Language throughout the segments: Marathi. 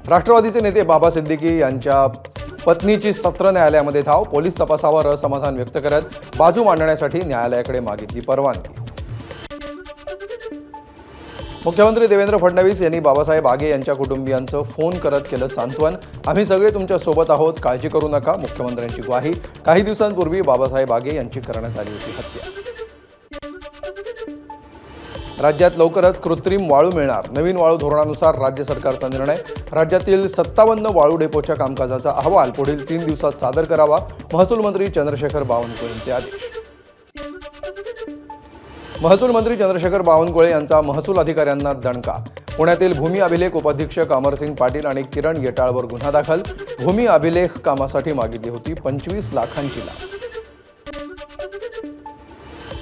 राष्ट्रवादीचे नेते बाबा सिद्दीकी यांच्या पत्नीची सत्र न्यायालयामध्ये धाव. पोलीस तपासावर असमाधान व्यक्त करत बाजू मांडण्यासाठी न्यायालयाकडे मागितली परवानगी. मुख्यमंत्री देवेंद्र फडणवीस यांनी बाबासाहेब आगे यांच्या कुटुंबियांचं फोन करत केलं सांत्वन. आम्ही सगळे तुमच्या सोबत आहोत, काळजी करू नका. मुख्यमंत्र्यांची ग्वाही. काही दिवसांपूर्वी बाबासाहेब आगे यांची करण्यात आली होती हत्या. राज्यात लवकरच कृत्रिम वाळू मिळणार. नवीन वाळू धोरणानुसार राज्य सरकारचा निर्णय. राज्यातील 57 वाळू डेपोच्या कामकाजाचा अहवाल पुढील 3 दिवसात सादर करावा. महसूल मंत्री चंद्रशेखर बावनकुळे यांचे आदेश. महसूल मंत्री चंद्रशेखर बावनकुळे यांचा महसूल अधिकाऱ्यांना दणका. पुण्यातील भूमी अभिलेख उपाधीक्षक अमरसिंग पाटील आणि किरण येटाळवर गुन्हा दाखल. भूमी अभिलेख कामासाठी मागितली होती 25 लाखांची लाच.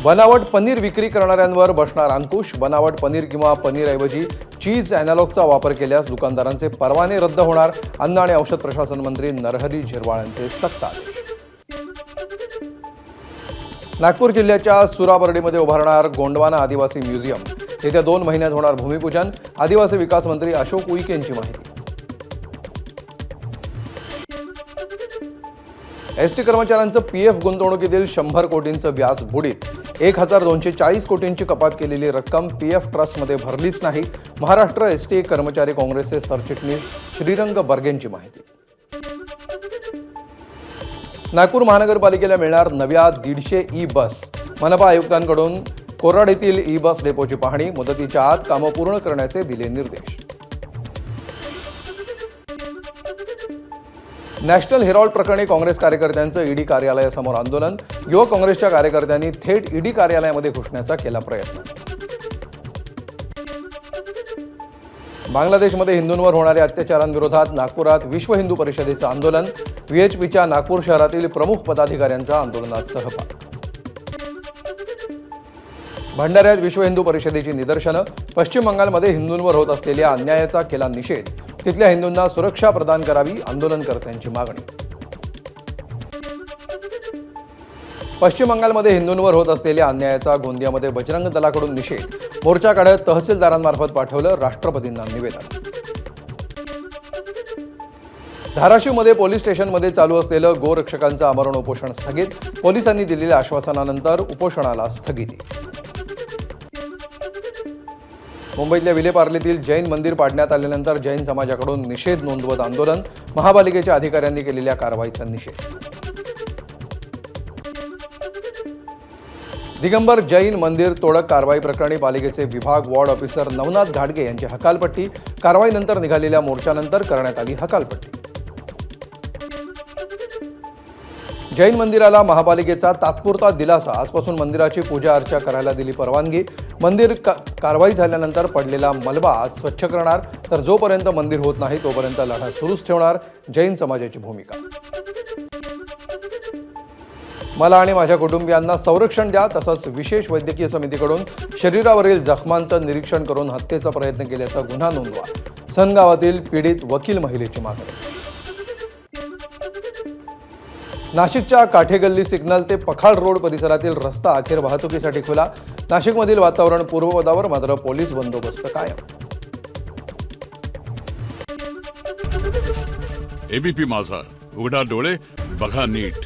बनावट पनीर विक्री करणाऱ्यांवर बसणार अंकुश. बनावट पनीर किंवा पनीरऐवजी चीज अॅनालॉगचा वापर केल्यास दुकानदारांचे परवाने रद्द होणार. अन्न आणि औषध प्रशासन मंत्री नरहरी झिरवाळ यांचे सक्त आदेश. नागपूर जिल्ह्याच्या सुराबर्डीमध्ये उभारणार गोंडवाना आदिवासी म्युझियम. येत्या 2 महिन्यात होणार भूमिपूजन. आदिवासी विकास मंत्री अशोक उईके यांची माहिती. एसटी कर्मचाऱ्यांचं पीएफ गुंतवणुकीतील 100 कोटींचं व्याज बुडीत. 1240 कोटींची कपात केलेली रक्कम पीएफ ट्रस्टमध्ये भरलीच नाही. महाराष्ट्र एसटी कर्मचारी काँग्रेसचे सरचिटणीस श्रीरंग बर्गेंची माहिती. नागपूर महानगरपालिकेला मिळणार नव्या 150 ई बस. मनपा आयुक्तांकडून कोराड येथील ई बस डेपोची पाहणी. मुदतीच्या आत कामं पूर्ण करण्याचे दिले निर्देश. नॅशनल हेरॉल्ड प्रकरणी काँग्रेस कार्यकर्त्यांचं ईडी कार्यालयासमोर आंदोलन. युवक काँग्रेसच्या कार्यकर्त्यांनी थेट ईडी कार्यालयामध्ये घुसण्याचा केला प्रयत्न. बांगलादेशमध्ये हिंदूंवर होणाऱ्या अत्याचारांविरोधात नागपुरात विश्व हिंदू परिषदेचं आंदोलन. व्हीएचपीच्या नागपूर शहरातील प्रमुख पदाधिकाऱ्यांचा आंदोलनात सहभाग. भंडाऱ्यात विश्व हिंदू परिषदेची निदर्शनं. पश्चिम बंगालमध्ये हिंदूंवर होत असलेल्या अन्यायाचा केला निषेध. तिथल्या हिंदूंना सुरक्षा प्रदान करावी, आंदोलनकर्त्यांची मागणी. पश्चिम बंगालमध्ये हिंदूंवर होत असलेल्या अन्यायाचा गोंदियामध्ये बजरंग दलाकडून निषेध. मोर्चा काढत तहसीलदारांमार्फत पाठवलं राष्ट्रपतींना निवेदन. धाराशिवमध्ये पोलीस स्टेशनमध्ये चालू असलेलं गोरक्षकांचं आमरण उपोषण स्थगित. पोलिसांनी दिलेल्या आश्वासनानंतर उपोषणाला स्थगिती. मुंबईतल्या विलेपार्लेतील जैन मंदिर पाडण्यात आल्यानंतर जैन समाजाकडून निषेध नोंदवत आंदोलन. महापालिकेच्या अधिकाऱ्यांनी केलेल्या कारवाईचा निषेध. दिगंबर जैन मंदिर तोडक कारवाई प्रकरणी पालिकेचे विभाग वॉर्ड ऑफिसर नवनाथ घाटगे यांची हकालपट्टी. कारवाईनंतर निघालेल्या मोर्चानंतर करण्यात आली हकालपट्टी. जैन मंदिराला महापालिकेचा तात्पुरता दिलासा. आजपासून मंदिराची पूजा अर्चा करायला दिली परवानगी. मंदिर कारवाई झाल्यानंतर पडलेला मलबा आज स्वच्छ करणार. तर जोपर्यंत मंदिर होत नाही तोपर्यंत लढा सुरूच ठेवणार. जैन समाजाची भूमिका. मला आणि माझ्या कुटुंबियांना संरक्षण द्या. तसंच विशेष वैद्यकीय समितीकडून शरीरावरील जखमांचं निरीक्षण करून हत्येचा प्रयत्न केल्याचा गुन्हा नोंदवा. सनगावातील पीडित वकील महिलेची मागणी. नाशिकच्या काठेगल्ली सिग्नल ते पखाळ रोड परिसरातील रस्ता अखेर वाहतुकीसाठी खुला. नाशिकमधील वातावरण पूर्वपदावर, मात्र पोलीस बंदोबस्त कायम. एबीपी माझा, उघडा डोळे बघा नीट.